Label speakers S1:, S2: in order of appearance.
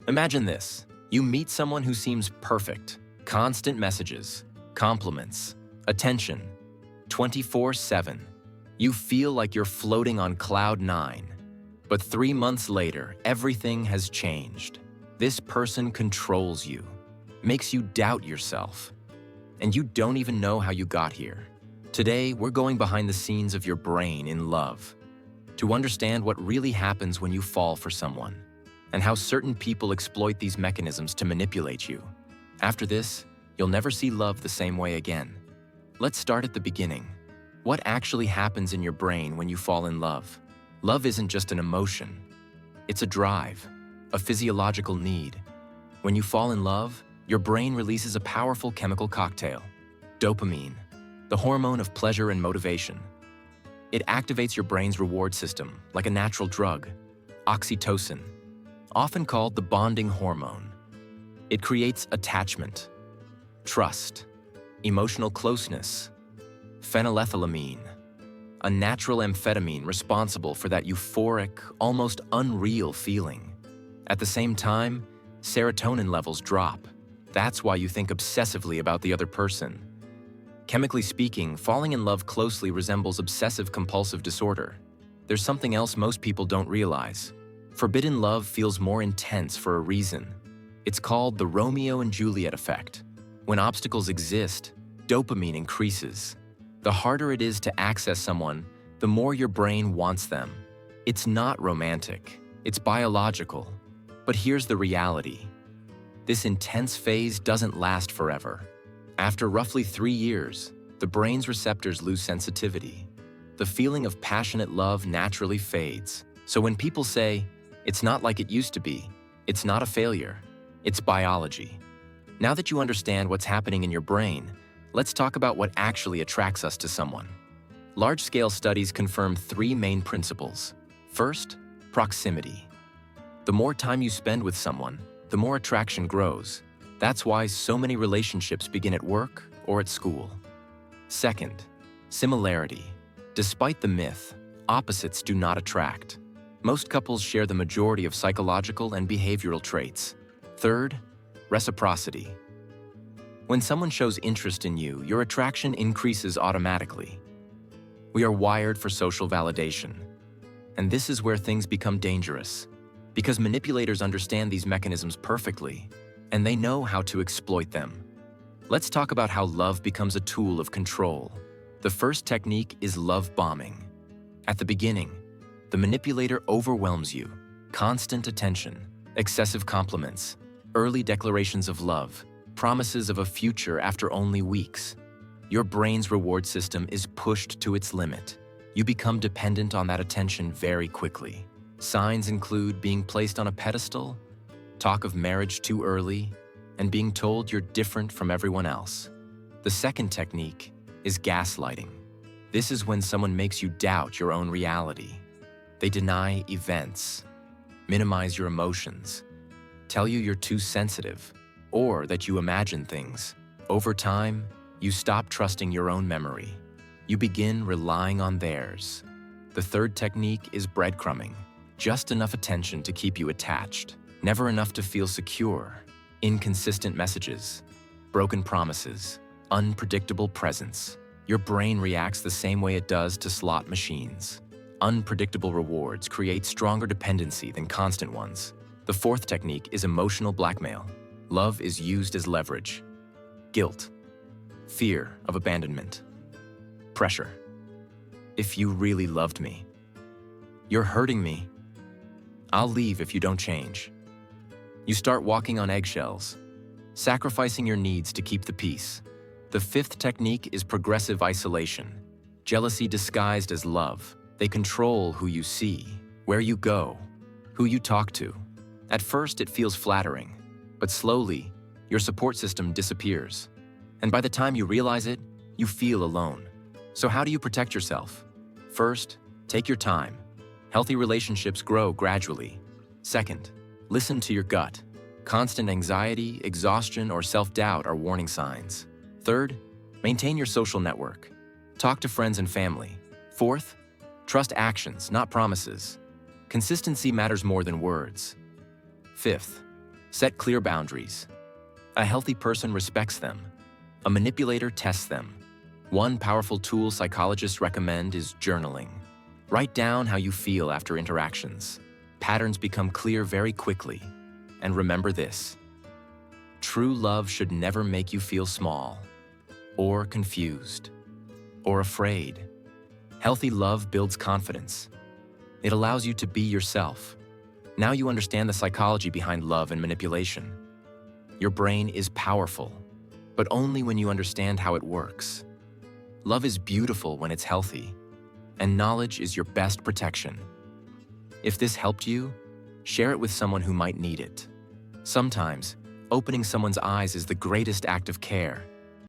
S1: Imagine this. You meet someone who seems perfect. Constant messages, compliments, attention, 24/7. You feel like you're floating on cloud 9. But 3 months later, everything has changed. This person controls you, makes you doubt yourself, and you don't even know how you got here. Today, we're going behind the scenes of your brain in love to understand what really happens when you fall for someone and how certain people exploit these mechanisms to manipulate you. After this, you'll never see love the same way again. Let's start at the beginning. What actually happens in your brain when you fall in love? Love isn't just an emotion. It's a drive, a physiological need. When you fall in love, your brain releases a powerful chemical cocktail, dopamine, the hormone of pleasure and motivation. It activates your brain's reward system like a natural drug, oxytocin, often called the bonding hormone. It creates attachment, trust, emotional closeness, phenylethylamine, a natural amphetamine responsible for that euphoric, almost unreal feeling. At the same time, serotonin levels drop. That's why you think obsessively about the other person. Chemically speaking, falling in love closely resembles obsessive-compulsive disorder. There's something else most people don't realize. Forbidden love feels more intense for a reason. It's called the Romeo and Juliet effect. When obstacles exist, dopamine increases. The harder it is to access someone, the more your brain wants them. It's not romantic, it's biological. But here's the reality. This intense phase doesn't last forever. After roughly 3 years, the brain's receptors lose sensitivity. The feeling of passionate love naturally fades. So when people say, "It's not like it used to be," it's not a failure, it's biology. Now that you understand what's happening in your brain, let's talk about what actually attracts us to someone. Large-scale studies confirm 3 main principles. First, proximity. The more time you spend with someone, the more attraction grows. That's why so many relationships begin at work or at school. Second, similarity. Despite the myth, opposites do not attract. Most couples share the majority of psychological and behavioral traits. Third, reciprocity. When someone shows interest in you, your attraction increases automatically. We are wired for social validation. And this is where things become dangerous, because manipulators understand these mechanisms perfectly, and they know how to exploit them. Let's talk about how love becomes a tool of control. The first technique is love bombing. At the beginning, the manipulator overwhelms you. Constant attention, excessive compliments, early declarations of love, promises of a future after only weeks. Your brain's reward system is pushed to its limit. You become dependent on that attention very quickly. Signs include being placed on a pedestal, talk of marriage too early, and being told you're different from everyone else. The second technique is gaslighting. This is when someone makes you doubt your own reality. They deny events, minimize your emotions, tell you you're too sensitive, or that you imagine things. Over time, you stop trusting your own memory. You begin relying on theirs. The third technique is breadcrumbing. Just enough attention to keep you attached, never enough to feel secure. Inconsistent messages, broken promises, unpredictable presence. Your brain reacts the same way it does to slot machines. Unpredictable rewards create stronger dependency than constant ones. The fourth technique is emotional blackmail. Love is used as leverage. Guilt, fear of abandonment, pressure. If you really loved me, you're hurting me. I'll leave if you don't change. You start walking on eggshells, sacrificing your needs to keep the peace. The fifth technique is progressive isolation. Jealousy disguised as love. They control who you see, where you go, who you talk to. At first, it feels flattering, but slowly, your support system disappears. And by the time you realize it, you feel alone. So how do you protect yourself? First, take your time. Healthy relationships grow gradually. Second, listen to your gut. Constant anxiety, exhaustion, or self-doubt are warning signs. Third, maintain your social network. Talk to friends and family. Fourth, trust actions, not promises. Consistency matters more than words. Fifth, Set clear boundaries. A healthy person respects them. A manipulator tests them. One powerful tool psychologists recommend is journaling. Write down how you feel after interactions. Patterns become clear very quickly. And remember this: true love should never make you feel small, or confused, or afraid. Healthy love builds confidence. It allows you to be yourself. Now you understand the psychology behind love and manipulation. Your brain is powerful, but only when you understand how it works. Love is beautiful when it's healthy, and knowledge is your best protection. If this helped you, share it with someone who might need it. Sometimes, opening someone's eyes is the greatest act of care.